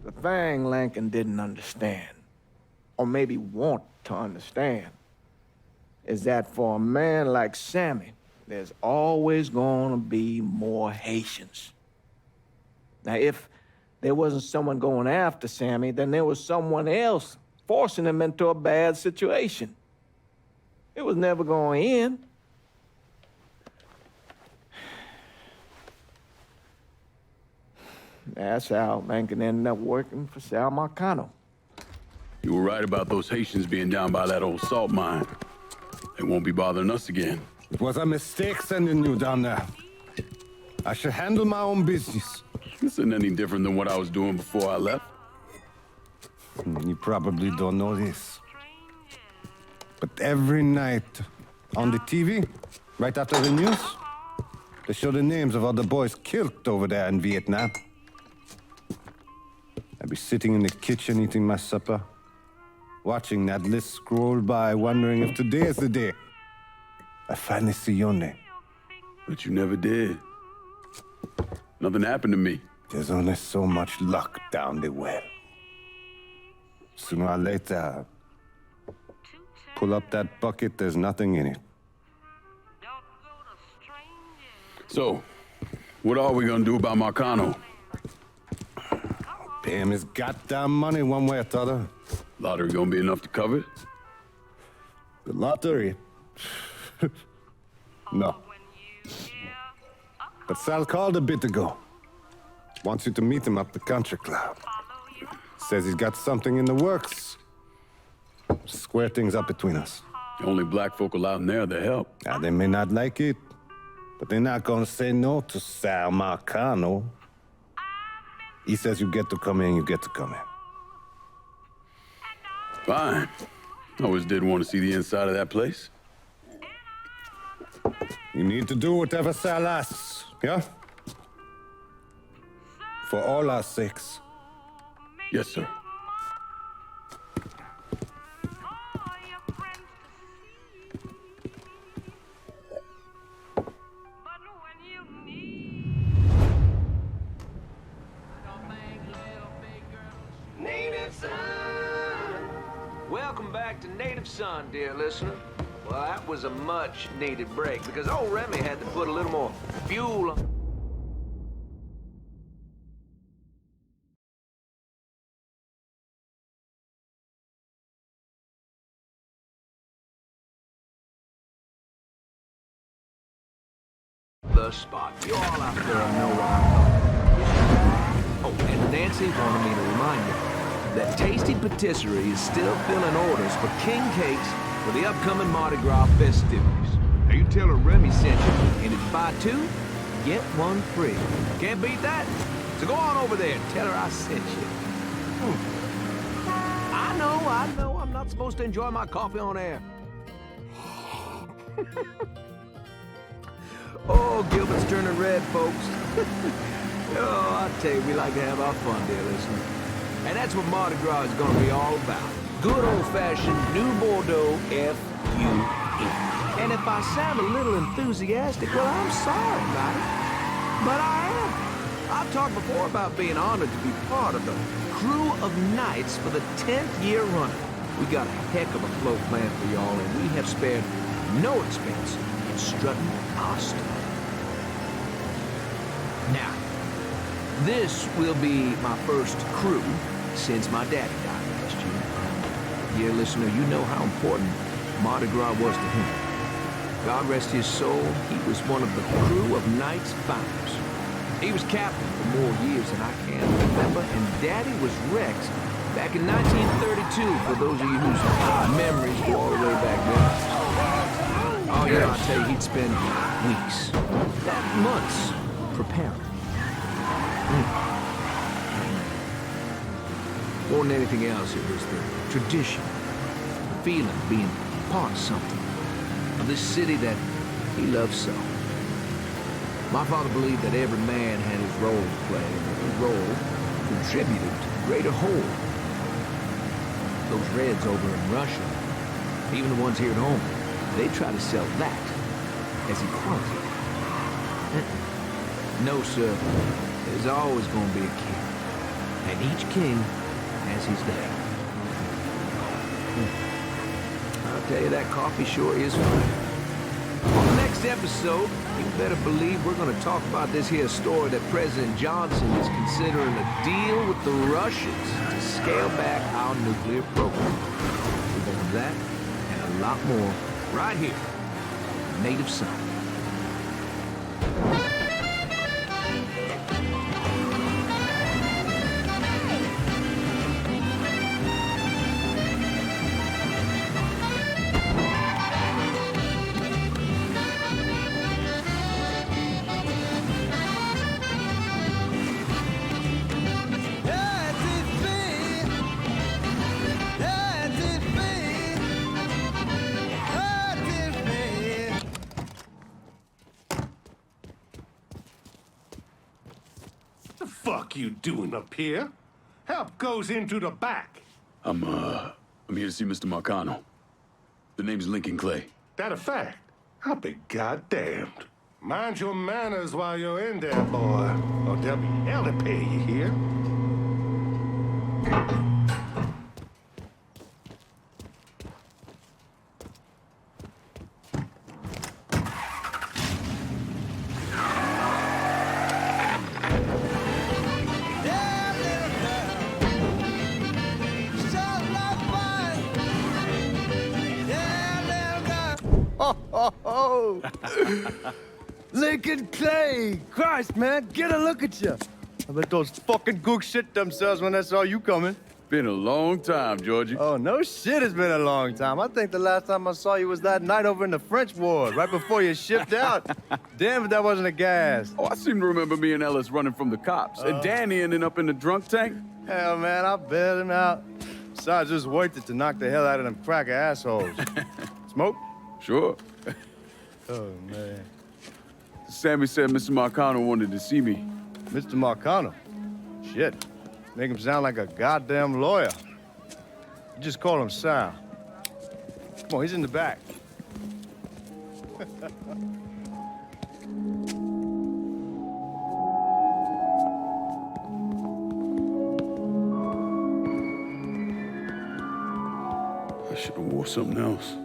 The thing Lincoln didn't understand, or maybe want to understand, is that for a man like Sammy, there's always gonna be more Haitians. Now, if there wasn't someone going after Sammy, then there was someone else forcing him into a bad situation. It was never going to end. That's how Lincoln ended up working for Sal Marcano. You were right about those Haitians being down by that old salt mine. They won't be bothering us again. It was a mistake sending you down there. I should handle my own business. This isn't any different than what I was doing before I left. You probably don't know this. But every night on the TV, right after the news, they show the names of all the boys killed over there in Vietnam. I'd be sitting in the kitchen eating my supper, watching that list scroll by, wondering if today is the day I finally see your name. But you never did. Nothing happened to me. There's only so much luck down the well. Sooner or later, pull up that bucket, there's nothing in it. So, what are we gonna do about Marcano? Pay him his goddamn money one way or the other. Lottery gonna be enough to cover it? The lottery? No. But Sal called a bit ago. Wants you to meet him up the country club. Says he's got something in the works. Square things up between us. The only black folk allowed in there to help. Now, they may not like it, but they're not gonna say no to Sal Marcano. He says you get to come in, you get to come in. Fine. I always did want to see the inside of that place. You need to do whatever Sal asks, yeah? For all our sakes. Yes, sir. Welcome back to Native Son, dear listener. Well, that was a much-needed break, because old Remy had to put a little more fuel on... the spot. You all out there know what I'm talking about. Oh, and Nancy wanted me to remind you that Tasty Patisserie is still filling orders for king cakes for the upcoming Mardi Gras festivities. Now you tell her Remy sent you, and if you buy two, get one free. Can't beat that. So go on over there and tell her I sent you. I know, I'm not supposed to enjoy my coffee on air. Oh, Gilbert's turning red, folks. Oh, I tell you, we like to have our fun, dear listener. And that's what Mardi Gras is going to be all about. Good old-fashioned New Bordeaux F-U-E. And if I sound a little enthusiastic, well, I'm sorry about it. But I am. I've talked before about being honored to be part of the crew of knights for the 10th year running. We got a heck of a float plan for y'all, and we have spared no expense in strutting our stuff. Now, this will be my first crew since my daddy died last year. Dear listener, you know how important Mardi Gras was to him. God rest his soul, he was one of the crew of Knights founders. He was captain for more years than I can remember, and Daddy was Rex back in 1932, for those of you whose memories go all the way back then. Oh yeah, I'll tell you, he'd spend weeks, months, preparing. More than anything else, it was the tradition, the feeling of being part of something, of this city that he loved so. My father believed that every man had his role to play, and every role contributed to the greater whole. Those Reds over in Russia, even the ones here at home, they try to sell that as equality. No, sir. There's always going to be a king. And each king has his day. I'll tell you, that coffee sure is fine. On the next episode, you better believe we're going to talk about this here story that President Johnson is considering a deal with the Russians to scale back our nuclear program. We're going to that and a lot more right here on Native Son. The fuck you doing up here? Help goes into the back. I'm here to see Mr. Markano. The name's Lincoln Clay. That a fact? I'll be goddamned. Mind your manners while you're in there, boy, or there'll be hell to pay you here. Oh, Lincoln Clay! Christ, man, get a look at you. I bet those fucking gooks shit themselves when they saw you coming. Been a long time, Georgie. Oh, no shit, it's been a long time. I think the last time I saw you was that night over in the French ward, right before you shipped out. Damn if that wasn't a gas. Oh, I seem to remember me and Ellis running from the cops, and Danny ending up in the drunk tank. Hell, man, I bailed him out. Besides, it was worth it to knock the hell out of them cracker assholes. Smoke? Sure. Oh, man. Sammy said Mr. Markano wanted to see me. Mr. Markano? Shit. Make him sound like a goddamn lawyer. You just call him Sal. Come on, he's in the back. I should have wore something else.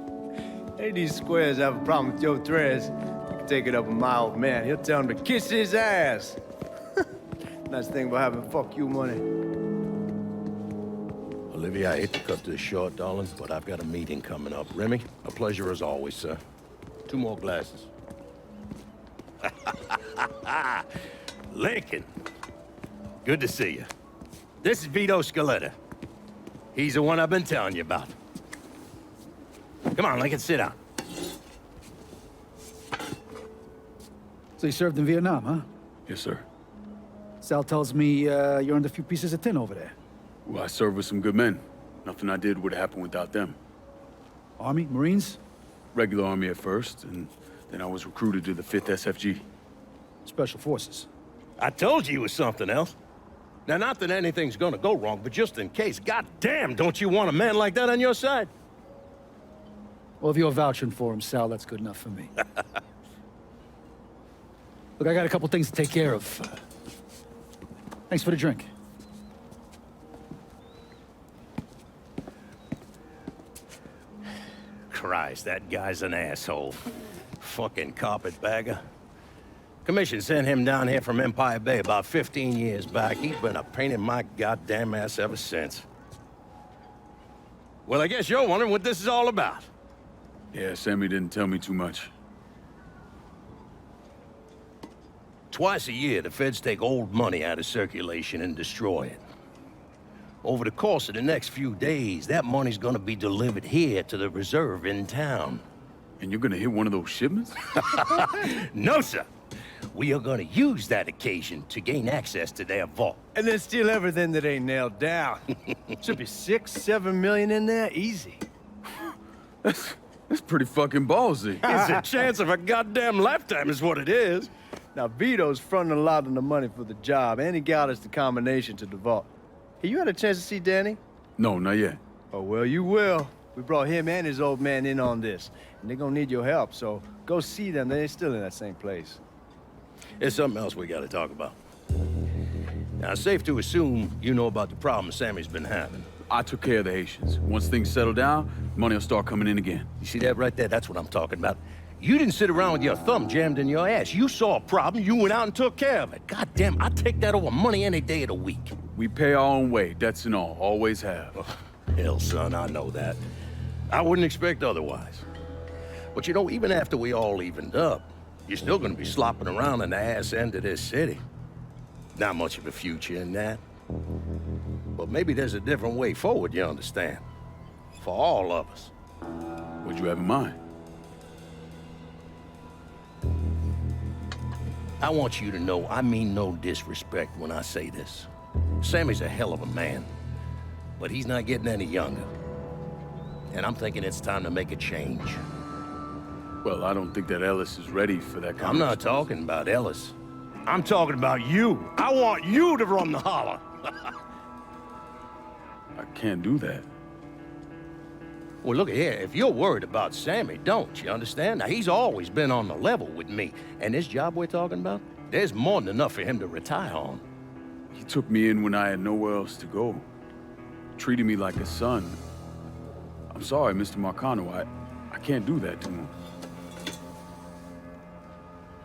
Hey, these squares have a problem with your threads. You can take it up with my old man. He'll tell him to kiss his ass. Nice thing about having fuck you money. Olivia, I hate to cut this short, darling, but I've got a meeting coming up. Remy, a pleasure as always, sir. 2 more glasses. Lincoln, good to see you. This is Vito Scaletta. He's the one I've been telling you about. Come on, Lincoln, sit down. So you served in Vietnam, huh? Yes, sir. Sal tells me you earned a few pieces of tin over there. Well, I served with some good men. Nothing I did would have happened without them. Army? Marines? Regular Army at first, and then I was recruited to the 5th SFG. Special Forces. I told you it was something else. Now, not that anything's gonna go wrong, but just in case, goddamn, don't you want a man like that on your side? Well, if you're vouching for him, Sal, that's good enough for me. Look, I got a couple things to take care of. Thanks for the drink. Christ, that guy's an asshole. Fucking carpetbagger. Commission sent him down here from Empire Bay about 15 years back. He's been a pain in my goddamn ass ever since. Well, I guess you're wondering what this is all about. Yeah, Sammy didn't tell me too much. Twice a year, the feds take old money out of circulation and destroy it. Over the course of the next few days, that money's gonna be delivered here to the reserve in town. And you're gonna hit one of those shipments? No, sir. We are gonna use that occasion to gain access to their vault. And then steal everything that ain't nailed down. Should be 6, 7 million in there, easy. That's pretty fucking ballsy. It's a chance of a goddamn lifetime is what it is. Now, Vito's fronting a lot of the money for the job, and he got us the combination to the vault. Hey, you had a chance to see Danny? No, not yet. Oh, well, you will. We brought him and his old man in on this, and they're gonna need your help, so go see them. They're still in that same place. There's something else we gotta talk about. Now, it's safe to assume you know about the problem Sammy's been having. I took care of the Haitians. Once things settle down, money will start coming in again. You see that right there? That's what I'm talking about. You didn't sit around with your thumb jammed in your ass. You saw a problem, you went out and took care of it. God damn, I'd take that over money any day of the week. We pay our own way, debts and all. Always have. Oh, hell, son, I know that. I wouldn't expect otherwise. But you know, even after we all evened up, you're still gonna be slopping around in the ass end of this city. Not much of a future in that. But maybe there's a different way forward, you understand? For all of us. What'd you have in mind? I want you to know I mean no disrespect when I say this. Sammy's a hell of a man, but he's not getting any younger. And I'm thinking it's time to make a change. Well, I don't think that Ellis is ready for that kind I'm not talking about Ellis. I'm talking about you. I want you to run the holler. I can't do that. Well, look here, if you're worried about Sammy, don't, you understand? Now, he's always been on the level with me. And this job we're talking about, there's more than enough for him to retire on. He took me in when I had nowhere else to go. Treated me like a son. I'm sorry, Mr. Markano. I can't do that to him.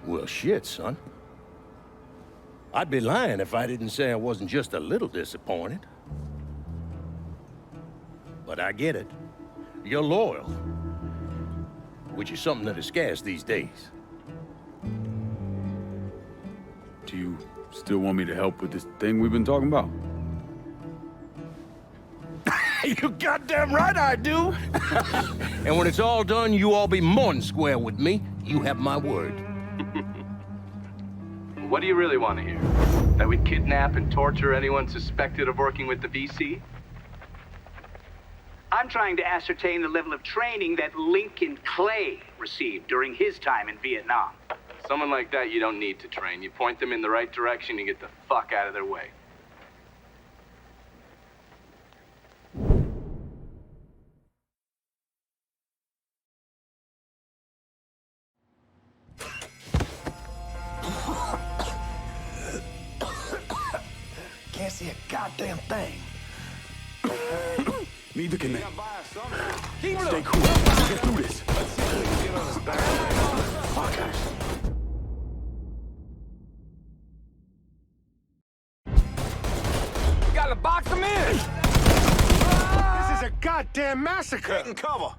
Well, shit, son. I'd be lying if I didn't say I wasn't just a little disappointed. But I get it. You're loyal. Which is something that is scarce these days. Do you still want me to help with this thing we've been talking about? You goddamn right I do! And when it's all done, you all be more than square with me. You have my word. What do you really want to hear? That we'd kidnap and torture anyone suspected of working with the VC? I'm trying to ascertain the level of training that Lincoln Clay received during his time in Vietnam. Someone like that you don't need to train. You point them in the right direction and get the fuck out of their way. Can't see a goddamn thing. Neither can they. Stay cool. Let's get through this. We gotta box them in. This is a goddamn massacre. Taking cover.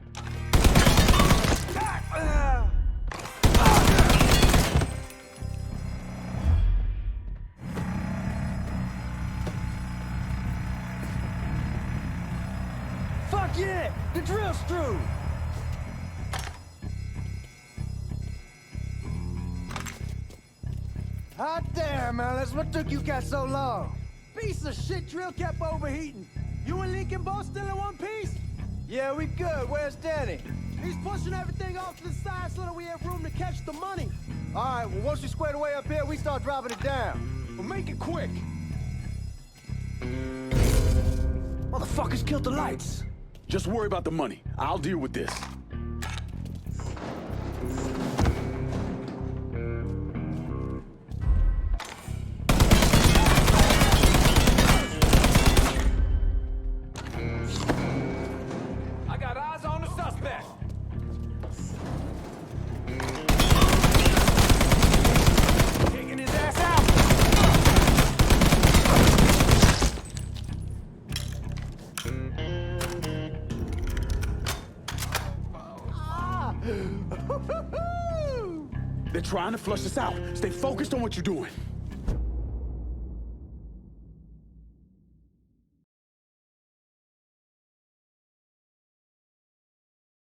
Fuck yeah! The drill's through! Hot damn, Alice, what took you guys so long? Piece of shit drill kept overheating. You and Lincoln both still in one piece? Yeah, we good. Where's Danny? He's pushing everything off to the side so that we have room to catch the money. All right, well, once we square away up here, we start dropping it down. We'll make it quick. Motherfuckers killed the lights. Just worry about the money. I'll deal with this. I got eyes on the suspect. Taking his ass out. They're trying to flush us out. Stay focused on what you're doing.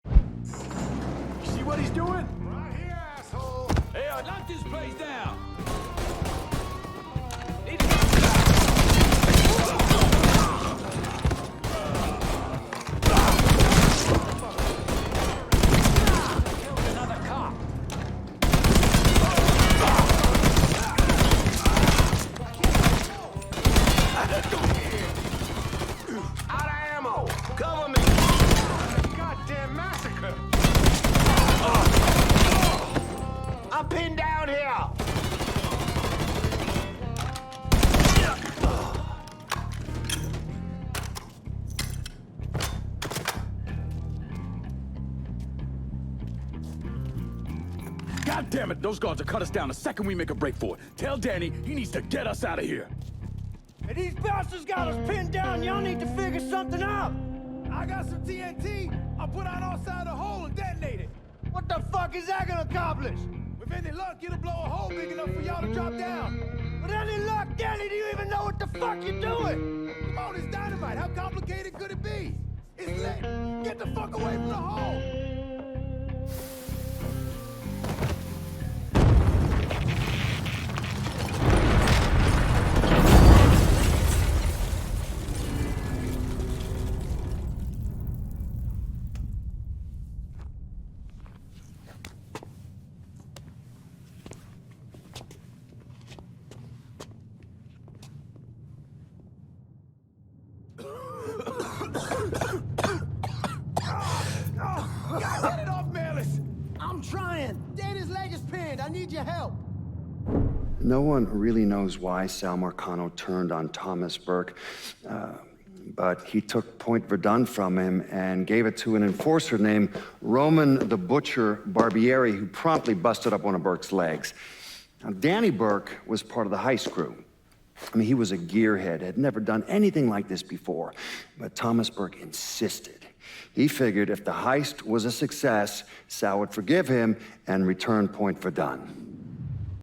You see what he's doing? Right here, asshole. Hey, knock this place down. God damn it, those guards will cut us down the second we make a break for it. Tell Danny he needs to get us out of here. Hey, these bastards got us pinned down. Y'all need to figure something out. I got some TNT. I'll put out outside the hole and detonate it. What the fuck is that gonna accomplish? With any luck, it'll blow a hole big enough for y'all to drop down. With any luck, Danny, do you even know what the fuck you're doing? Come on, it's dynamite. How complicated could it be? It's lit. Get the fuck away from the hole. Get it off, Melis! I'm trying. Danny's leg is pinned. I need your help. No one really knows why Sal Marcano turned on Thomas Burke, but he took Point Verdun from him and gave it to an enforcer named Roman the Butcher Barbieri, who promptly busted up one of Burke's legs. Now, Danny Burke was part of the heist crew. I mean, he was a gearhead, had never done anything like this before, but Thomas Burke insisted. He figured if the heist was a success, Sal would forgive him and return Point Verdun.